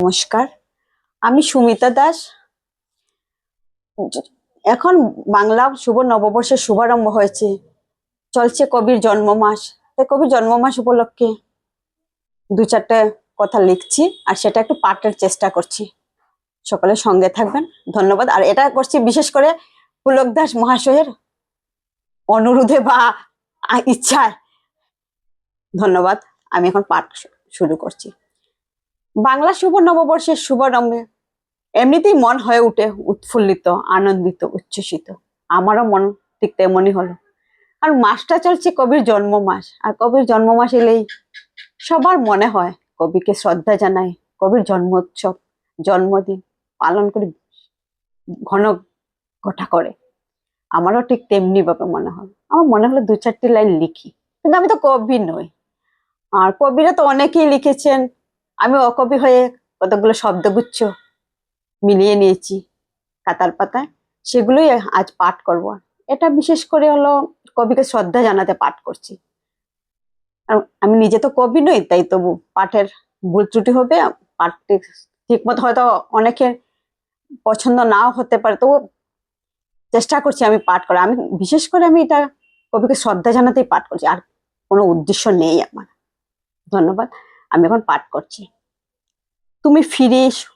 নমস্কার, আমি সুমিতা দাস। এখন বাংলা শুভ নববর্ষের শুভারম্ভ হয়েছে, চলছে কবির জন্ম মাস। তাই কবির জন্ম মাস উপলক্ষে দু চারটে কথা লিখছি আর সেটা একটু পাঠের চেষ্টা করছি। সকলে সঙ্গে থাকবেন, ধন্যবাদ। আর এটা করছি বিশেষ করে পুলক দাস মহাশয়ের অনুরোধে বা ইচ্ছায়। ধন্যবাদ। আমি এখন পাঠ শুরু করছি। বাংলা শুভ নববর্ষের শুভারম্ভে এমনিতেই মন হয়ে উঠে উৎফুল্লিত, আনন্দিত, উচ্ছ্বসিত। আমারও মন ঠিক তেমনই হলো। আর মাসটা চলছে কবির জন্ম মাস, আর কবির জন্ম মাস এলেই সবার মনে হয় কবিকে শ্রদ্ধা জানাই, কবির জন্মোৎসব, জন্মদিন পালন করি ঘন ঘটা করে। আমারও ঠিক তেমনি ভাবে মনে হয়। আমার মনে হলো দু চারটি লাইন লিখি, কিন্তু আমি তো কবি নই। আর কবিরা তো অনেকেই লিখেছেন, আমি অকবি হয়ে কতগুলো শব্দগুচ্ছ মিলিয়ে নিয়েছি খাতার পাতায়, সেগুলোই আজ পাঠ করব। এটা বিশেষ করে হলো কবিকে শ্রদ্ধা জানাতে পাঠ করছি। আর আমি নিজে তো কবি নই, তাই তবু পাঠের ভুল ত্রুটি হবে। পাঠটি ঠিক মতো হয়তো অনেকের পছন্দ নাও হতে পারে, তবু চেষ্টা করছি আমি পাঠ করা। আমি বিশেষ করে আমি এটা কবিকে শ্রদ্ধা জানাতেই পাঠ করছি, আর কোনো উদ্দেশ্য নেই আমার। ধন্যবাদ। আমি এখন পাঠ করছি। তুমি ফিরে এসো,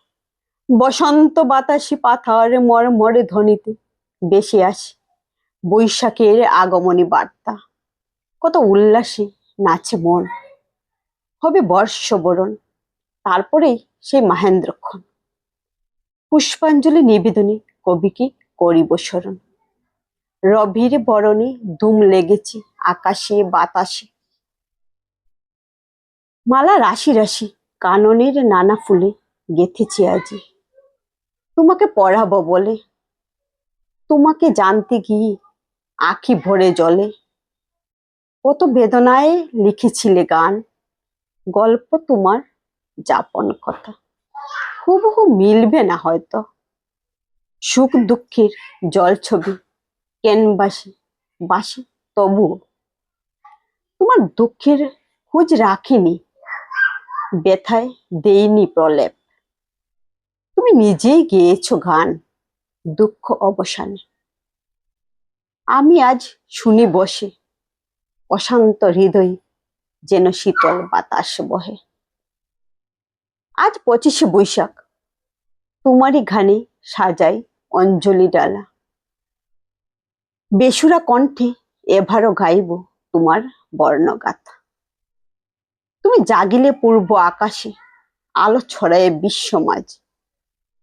বসন্ত বাতাসি পাথার মরমরে ধ্বনিতে বেশি আসি বৈশাখের আগমনী বার্তা। কত উল্লাসে নাচে মন, হবে বর্ষবরণ, তারপরেই সেই মহেন্দ্রক্ষণ। পুষ্পাঞ্জলি নিবেদনে কবিকে করিব স্মরণ। রবির বরণে ধুম লেগেছে আকাশে বাতাসে। মালা রাশি রাশি কাননের নানা ফুলে গেঁথেছি আজি তোমাকে পড়াবো বলে। তোমাকে জানতে গিয়ে আঁখি ভরে জলে। কত বেদনায় লিখেছিলে গান, গল্প তোমার যাপন কথা। হুবহু মিলবে না হয়তো, সুখ দুঃখের জল ছবি ক্যানভাসে বাসি, তবুও তোমার দুঃখের খোঁজ রাখিনি, ব্যথায় দেইনি প্রলেপ। তুমি নিজেই গেয়েছো গান দুঃখ অবসানে। আমি আজ শুনি বসে, অশান্ত হৃদয় যেন শীতল বাতাস বহে। আজ 25শে বৈশাখ, তোমারই ঘানে সাজাই অঞ্জলি ডালা। বেসুরা কণ্ঠে এবারও গাইব তোমার বর্ণগাথা। তুমি জাগিলে পূর্ব আকাশে আলো ছড়ায় বিশ্ব মাঝ।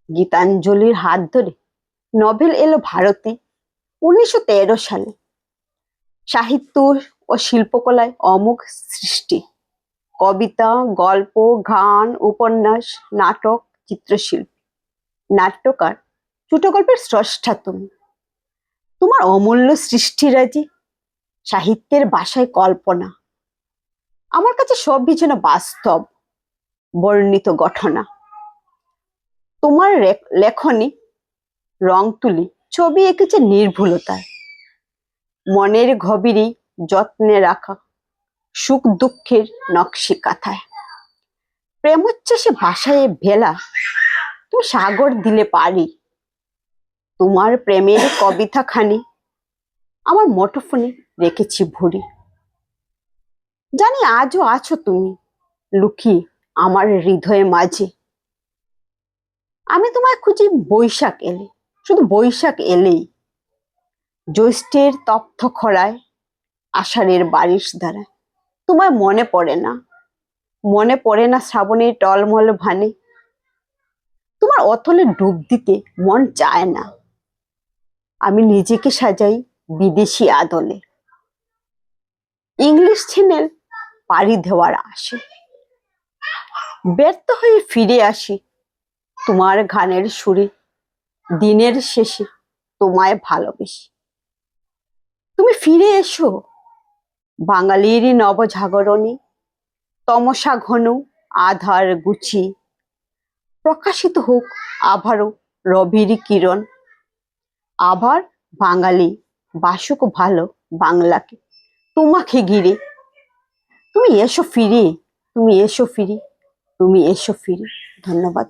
গীতাঞ্জলির হাত ধরে নোবেল এলো ভারতে 1913 সালে। সাহিত্য ও শিল্পকলায় অমোঘ সৃষ্টি, কবিতা, গল্প, গান, উপন্যাস, নাটক, চিত্রশিল্পী, নাট্যকার, ছোট গল্পের স্রষ্টা তুমি। তোমার অমূল্য সৃষ্টিরাজি, সাহিত্যের ভাষায় কল্পনা। আমার কাছে সবই যেন বাস্তব বর্ণিত ঘটনা। তোমার লেখনী রং তুলি ছবি এঁকেছে নির্ভুলতায়। মনের গভীরে যত্নে রাখা সুখ দুঃখের নকশি কাঁথায়। প্রেমোচ্ছ্বাসে ভাষায় ভেলা তুমি সাগর দিলে পারি। তোমার প্রেমের কবিতা খানি আমার মুঠোফোনে রেখেছি ভরি। জানি আজও আছো তুমি লুকিয়ে আমার হৃদয়ে মাঝে। আমি তোমায় খুঁজি বৈশাখ এলে, শুধু বৈশাখ এলেই। জ্যৈষ্ঠের তপ্ত খরায়, আষাঢ়ের বারিশ ধারায়। তোমায় মনে পড়ে না, মনে পড়ে না শ্রাবণের টলমল ভানে। তোমার অতলে ডুব দিতে মন চায় না। আমি নিজেকে সাজাই বিদেশি আদলে। ইংলিশ চ্যানেল পাড়ি দেওয়ার আসে, ব্যর্থ হয়ে ফিরে আসি তোমার গানের সুরে। দিনের শেষে তোমায় ভালোবেসি। তুমি ফিরে এসো বাঙালির নবজাগরণে। তমসা ঘন আধার গুছি প্রকাশিত হোক আবারও রবির কিরণ। আবার বাঙালি বাসুক ভালো বাংলাকে তোমাকে ঘিরে। তুমি এসো ফিরে, তুমি এসো ফিরে, তুমি এসো ফিরে। ধন্যবাদ।